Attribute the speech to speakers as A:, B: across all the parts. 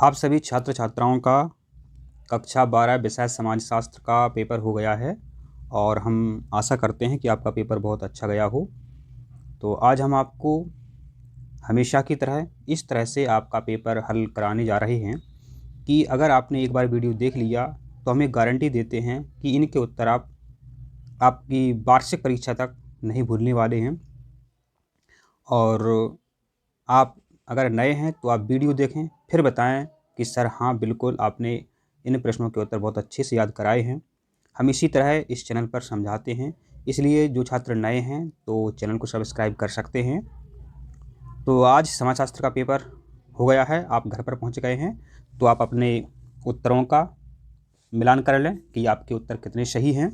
A: आप सभी छात्र छात्राओं का कक्षा 12 विषय समाजशास्त्र का पेपर हो गया है और हम आशा करते हैं कि आपका पेपर बहुत अच्छा गया हो। तो आज हम आपको हमेशा की तरह इस तरह से आपका पेपर हल कराने जा रहे हैं कि अगर आपने एक बार वीडियो देख लिया तो हमें गारंटी देते हैं कि इनके उत्तर आप आपकी वार्षिक परीक्षा तक नहीं भूलने वाले हैं। और आप अगर नए हैं तो आप वीडियो देखें, फिर बताएं कि सर हाँ बिल्कुल आपने इन प्रश्नों के उत्तर बहुत अच्छे से याद कराए हैं। हम इसी तरह इस चैनल पर समझाते हैं, इसलिए जो छात्र नए हैं तो चैनल को सब्सक्राइब कर सकते हैं। तो आज समाजशास्त्र का पेपर हो गया है, आप घर पर पहुंच गए हैं, तो आप अपने उत्तरों का मिलान कर लें कि आपके उत्तर कितने सही हैं।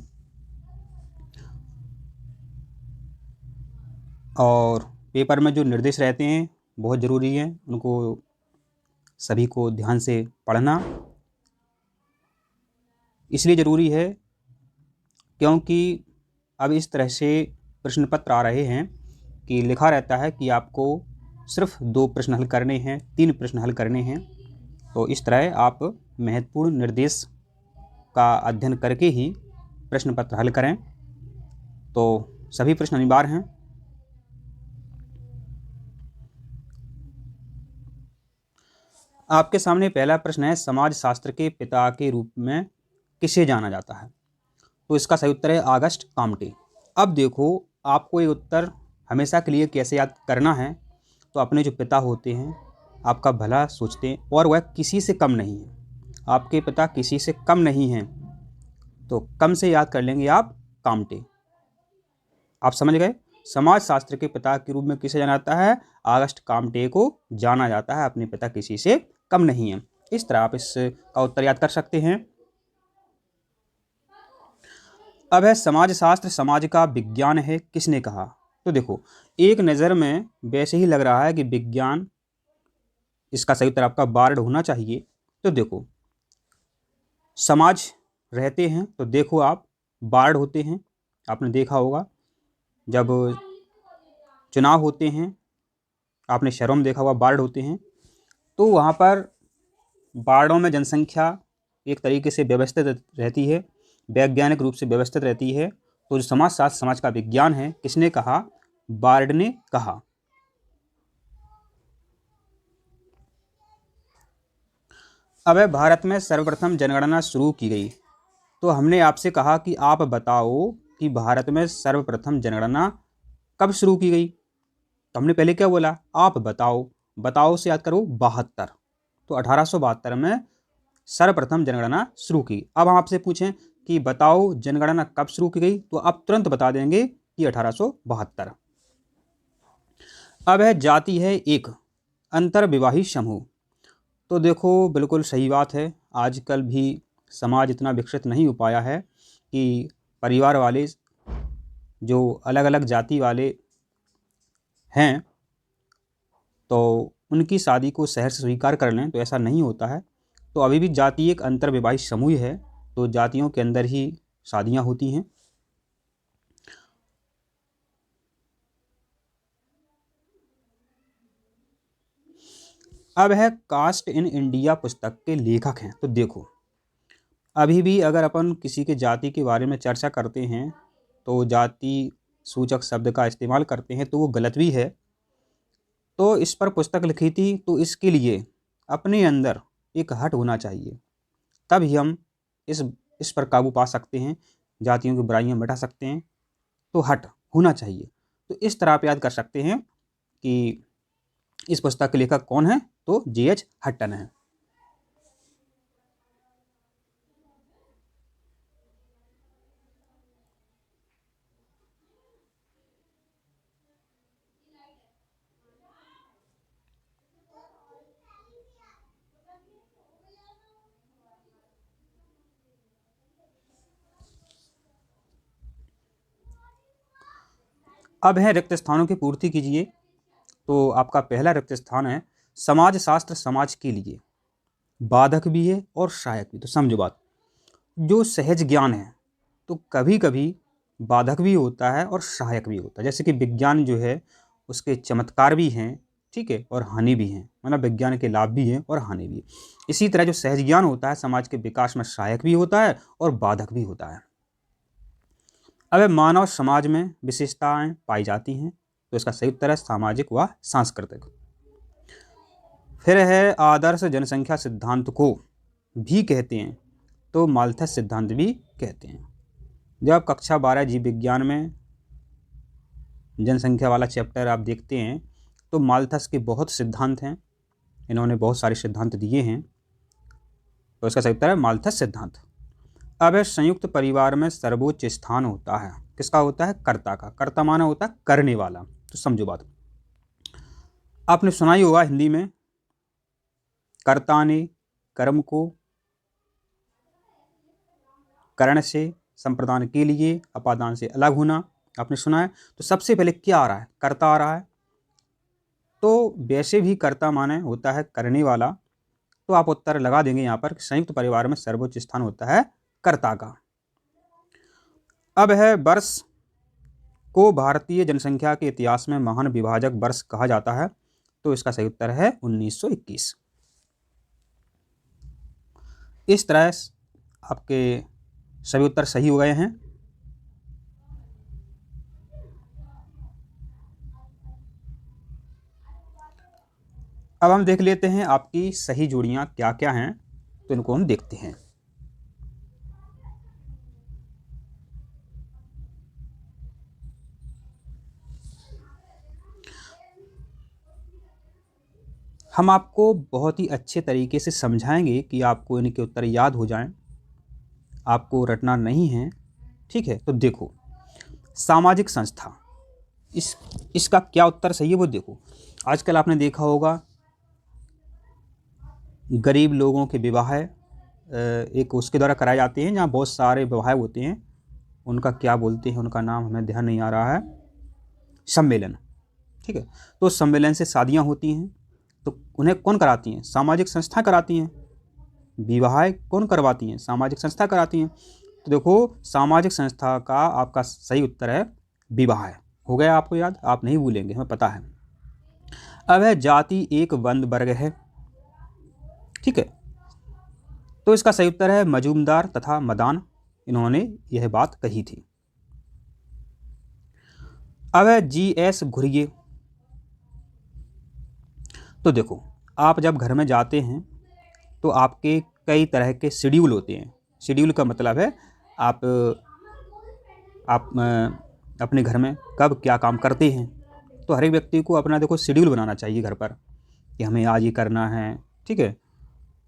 A: और पेपर में जो निर्देश रहते हैं बहुत ज़रूरी हैं, उनको सभी को ध्यान से पढ़ना इसलिए ज़रूरी है क्योंकि अब इस तरह से प्रश्न पत्र आ रहे हैं कि लिखा रहता है कि आपको सिर्फ 2 प्रश्न हल करने हैं, 3 प्रश्न हल करने हैं। तो इस तरह आप महत्वपूर्ण निर्देश का अध्ययन करके ही प्रश्न पत्र हल करें। तो सभी प्रश्न अनिवार्य हैं। आपके सामने पहला प्रश्न है, समाजशास्त्र के पिता के रूप में किसे जाना जाता है? तो इसका सही उत्तर है ऑगस्ट कॉम्टे। अब देखो, आपको ये उत्तर हमेशा के लिए कैसे याद करना है। तो अपने जो पिता होते हैं आपका भला सोचते हैं और वह किसी से कम नहीं है, आपके पिता किसी से कम नहीं हैं, तो कम से याद कर लेंगे आप कॉम्टे। आप समझ गए, समाजशास्त्र के पिता के रूप में किसे जाना जाता है? ऑगस्ट कॉम्टे को जाना जाता है, अपने पिता किसी से कम नहीं है। इस तरह आप इसका उत्तर याद कर सकते हैं। अब है समाजशास्त्र समाज का विज्ञान है, किसने कहा? तो देखो, एक नज़र में वैसे ही लग रहा है कि विज्ञान, इसका सही उत्तर आपका बार्ड होना चाहिए। तो देखो, समाज रहते हैं तो देखो आप बार्ड होते हैं, आपने देखा होगा जब चुनाव होते हैं, आपने शहरों में देखा होगा बार्ड होते हैं। तो वहाँ पर बार्डों में जनसंख्या एक तरीके से व्यवस्थित रहती है, वैज्ञानिक रूप से व्यवस्थित रहती है। तो जो समाजशास्त्र समाज का विज्ञान है, किसने कहा? बार्ड ने कहा। अब है, भारत में सर्वप्रथम जनगणना शुरू की गई। तो हमने आपसे कहा कि आप बताओ कि भारत में सर्वप्रथम जनगणना कब शुरू की गई। तो हमने पहले क्या बोला? आप बताओ, बताओ से याद करो 72। तो 1872 में सर्वप्रथम जनगणना शुरू की। अब हम आपसे पूछें कि बताओ जनगणना कब शुरू की गई, तो आप तुरंत बता देंगे कि 1872। अब है, जाति है एक, अंतर्विवाही समूह। तो देखो, बिल्कुल सही बात है, आजकल भी समाज इतना विकसित नहीं हो पाया है कि परिवार वाले जो अलग अलग जाति वाले हैं तो उनकी शादी को शहर से स्वीकार कर लें, तो ऐसा नहीं होता है। तो अभी भी जाति एक अंतर्विवाही समूह है, तो जातियों के अंदर ही शादियां होती हैं। अब है, कास्ट इन इंडिया पुस्तक के लेखक हैं। तो देखो, अभी भी अगर अपन किसी के जाति के बारे में चर्चा करते हैं तो जाति सूचक शब्द का इस्तेमाल करते हैं, तो वो गलत भी है। तो इस पर पुस्तक लिखी थी, तो इसके लिए अपने अंदर एक हट होना चाहिए, तभी हम इस पर काबू पा सकते हैं, जातियों की बुराइयां मिटा सकते हैं। तो हट होना चाहिए। तो इस तरह आप याद कर सकते हैं कि इस पुस्तक के लेखक कौन है, तो G.H. हट्टन है। अब है, रिक्त स्थानों की पूर्ति कीजिए। तो आपका पहला रिक्त स्थान है, समाजशास्त्र समाज के लिए बाधक भी है और सहायक भी। तो समझो बात, जो सहज ज्ञान है तो कभी कभी बाधक भी होता है और सहायक भी होता है। जैसे कि विज्ञान जो है उसके चमत्कार भी हैं ठीक है, और हानि भी हैं, मतलब विज्ञान के लाभ भी हैं और हानि भी। इसी तरह जो सहज ज्ञान होता है समाज के विकास में सहायक भी होता है और बाधक भी होता है। अब मानव समाज में विशेषताएं पाई जाती हैं, तो इसका सही उत्तर है सामाजिक व सांस्कृतिक। फिर है आदर्श जनसंख्या सिद्धांत को भी कहते हैं, तो माल्थस सिद्धांत भी कहते हैं। जब कक्षा 12 जीव विज्ञान में जनसंख्या वाला चैप्टर आप देखते हैं तो माल्थस के बहुत सिद्धांत हैं, इन्होंने बहुत सारे सिद्धांत दिए हैं, तो इसका सही उत्तर है माल्थस सिद्धांत। अब संयुक्त परिवार में सर्वोच्च स्थान होता है, किसका होता है? कर्ता का। कर्ता माना होता है करने वाला। तो समझो बात, आपने सुना ही होगा हिंदी में, कर्ता ने कर्म को करण से संप्रदान के लिए अपादान से अलग होना, आपने सुना है। तो सबसे पहले क्या आ रहा है? कर्ता आ रहा है। तो वैसे भी कर्ता माने होता है करने वाला, तो आप उत्तर लगा देंगे यहाँ पर संयुक्त परिवार में सर्वोच्च स्थान होता है कर्ता का। अब है वर्ष को भारतीय जनसंख्या के इतिहास में महान विभाजक वर्ष कहा जाता है, तो इसका सही उत्तर है 1921। इस तरह आपके सभी उत्तर सही हो गए हैं। अब हम देख लेते हैं आपकी सही जोड़ियां क्या क्या हैं, तो इनको हम देखते हैं। हम आपको बहुत ही अच्छे तरीके से समझाएंगे कि आपको इनके उत्तर याद हो जाएं, आपको रटना नहीं है, ठीक है। तो देखो, सामाजिक संस्था, इसका क्या उत्तर सही है वो देखो। आजकल आपने देखा होगा गरीब लोगों के विवाह एक उसके द्वारा कराए जाते हैं, जहाँ बहुत सारे विवाह होते हैं, उनका क्या बोलते हैं, उनका नाम हमें ध्यान नहीं आ रहा है, सम्मेलन, ठीक है। तो सम्मेलन से शादियाँ होती हैं, तो उन्हें कौन कराती हैं? सामाजिक संस्था कराती हैं। विवाह कौन करवाती हैं? सामाजिक संस्था कराती हैं। तो देखो, सामाजिक संस्था का आपका सही उत्तर है विवाह। हो गया आपको याद? आप नहीं भूलेंगे, हमें पता है। अब है जाति एक बंद वर्ग है, ठीक है। तो इसका सही उत्तर है मजूमदार तथा मदान, इन्होंने यह बात कही थी। अब है G.S. घुरिये। तो देखो, आप जब घर में जाते हैं तो आपके कई तरह के शेड्यूल होते हैं। शेड्यूल का मतलब है आप अपने घर में कब क्या काम करते हैं। तो हर एक व्यक्ति को अपना देखो शेड्यूल बनाना चाहिए घर पर, कि हमें आज ये करना है, ठीक है।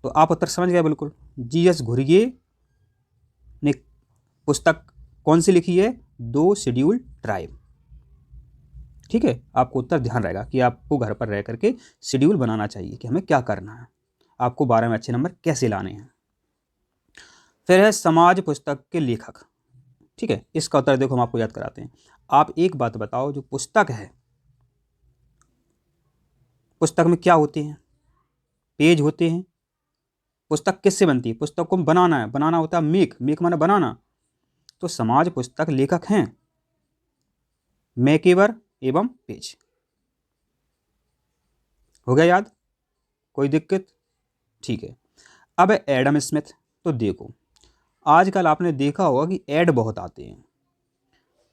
A: तो आप उत्तर समझ गए बिल्कुल। G.S. घुरिये ने पुस्तक कौन सी लिखी है? 2 शेड्यूल ट्राइब, ठीक है। आपको उत्तर ध्यान रहेगा कि आपको घर पर रह करके शेड्यूल बनाना चाहिए कि हमें क्या करना है, आपको 12 में अच्छे नंबर कैसे लाने हैं। फिर है समाज पुस्तक के लेखक, ठीक है। इसका उत्तर देखो हम आपको याद कराते हैं। आप एक बात बताओ, जो पुस्तक है, पुस्तक में क्या होते हैं? पेज होते हैं। पुस्तक किससे बनती है? पुस्तक को बनाना है, बनाना होता है मेक, मेक माना बनाना। तो समाज पुस्तक लेखक हैं मैकेवर एवं पेज। हो गया याद? कोई दिक्कत? ठीक है। अब एडम स्मिथ। तो देखो, आजकल आपने देखा होगा कि ऐड बहुत आते हैं,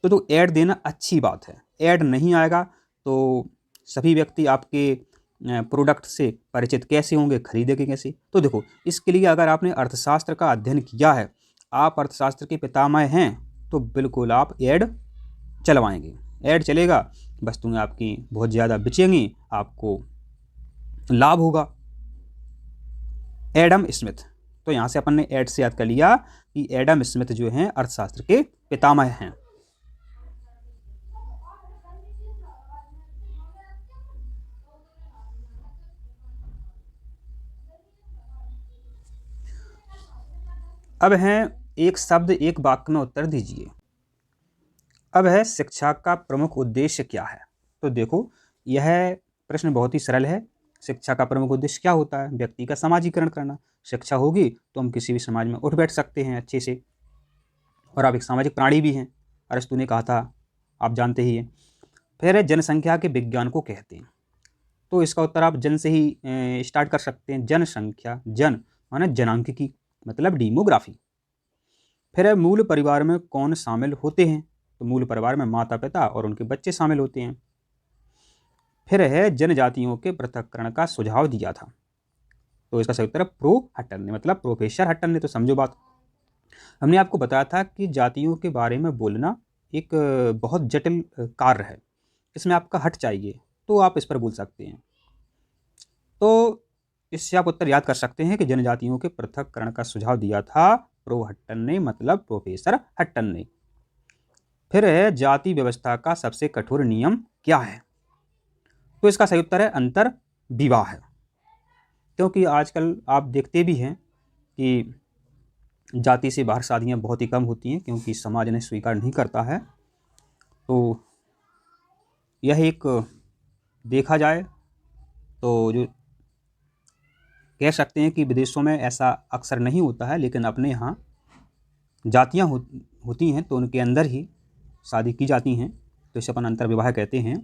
A: तो ऐड देना अच्छी बात है। ऐड नहीं आएगा तो सभी व्यक्ति आपके प्रोडक्ट से परिचित कैसे होंगे, खरीदेंगे कैसे? तो देखो, इसके लिए अगर आपने अर्थशास्त्र का अध्ययन किया है, आप अर्थशास्त्र के पितामह हैं, तो बिल्कुल आप ऐड चलवाएंगे। ऐड चलेगा, वस्तुएं आपकी बहुत ज़्यादा बिचेंगी, आपको लाभ होगा। एडम स्मिथ, तो यहाँ से अपन ने ऐड से याद कर लिया कि एडम स्मिथ जो हैं अर्थशास्त्र के पितामह हैं। अब है एक शब्द एक वाक्य में उत्तर दीजिए। अब है शिक्षा का प्रमुख उद्देश्य क्या है? तो देखो, यह प्रश्न बहुत ही सरल है। शिक्षा का प्रमुख उद्देश्य क्या होता है? व्यक्ति का समाजीकरण करना। शिक्षा होगी तो हम किसी भी समाज में उठ बैठ सकते हैं अच्छे से, और आप एक सामाजिक प्राणी भी हैं, अरस्तु ने कहा था, आप जानते ही हैं। फिर जनसंख्या के विज्ञान को कहते हैं। तो इसका उत्तर आप जन से ही स्टार्ट कर सकते हैं। जनसंख्या, जन माने जनांक मतलब डेमोग्राफी। फिर है मूल परिवार में कौन शामिल होते हैं? तो मूल परिवार में माता पिता और उनके बच्चे शामिल होते हैं। फिर है जनजातियों के पृथक्करण का सुझाव दिया था। तो इसका सही उत्तर है प्रो हटन ने, मतलब प्रोफेसर हटन ने। तो समझो बात, हमने आपको बताया था कि जातियों के बारे में बोलना एक बहुत जटिल कार्य है, इसमें आपका हट चाहिए, तो आप इस पर बोल सकते हैं। तो इससे आप उत्तर याद कर सकते हैं कि जनजातियों के पृथक्करण का सुझाव दिया था प्रो हट्टन ने, मतलब प्रोफेसर हट्टन ने। फिर है जाति व्यवस्था का सबसे कठोर नियम क्या है? तो इसका सही उत्तर है अंतर विवाह। क्योंकि आजकल आप देखते भी हैं कि जाति से बाहर शादियां बहुत ही कम होती हैं, क्योंकि समाज इन्हें स्वीकार नहीं करता है। तो यह एक देखा जाए तो जो कह सकते हैं कि विदेशों में ऐसा अक्सर नहीं होता है, लेकिन अपने यहाँ जातियाँ होती हैं तो उनके अंदर ही शादी की जाती हैं, तो इसे अपन अंतर विवाह कहते हैं।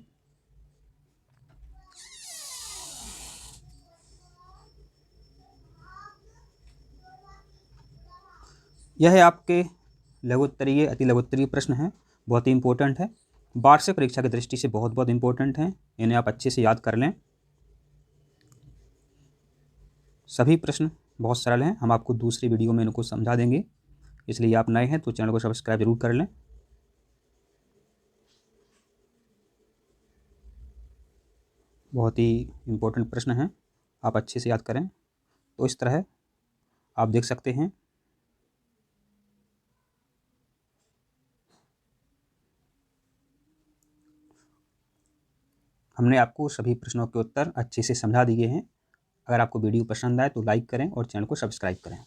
A: यह है आपके लघुत्तरीय अति लघुत्तरीय प्रश्न हैं, बहुत ही इंपॉर्टेंट है, वार्षिक परीक्षा की दृष्टि से बहुत बहुत इंपॉर्टेंट हैं, इन्हें आप अच्छे से याद कर लें। सभी प्रश्न बहुत सरल हैं, हम आपको दूसरी वीडियो में इनको समझा देंगे, इसलिए आप नए हैं तो चैनल को सब्सक्राइब जरूर कर लें। बहुत ही इम्पोर्टेंट प्रश्न हैं, आप अच्छे से याद करें। तो इस तरह आप देख सकते हैं हमने आपको सभी प्रश्नों के उत्तर अच्छे से समझा दिए हैं। अगर आपको वीडियो पसंद आए तो लाइक करें और चैनल को सब्सक्राइब करें।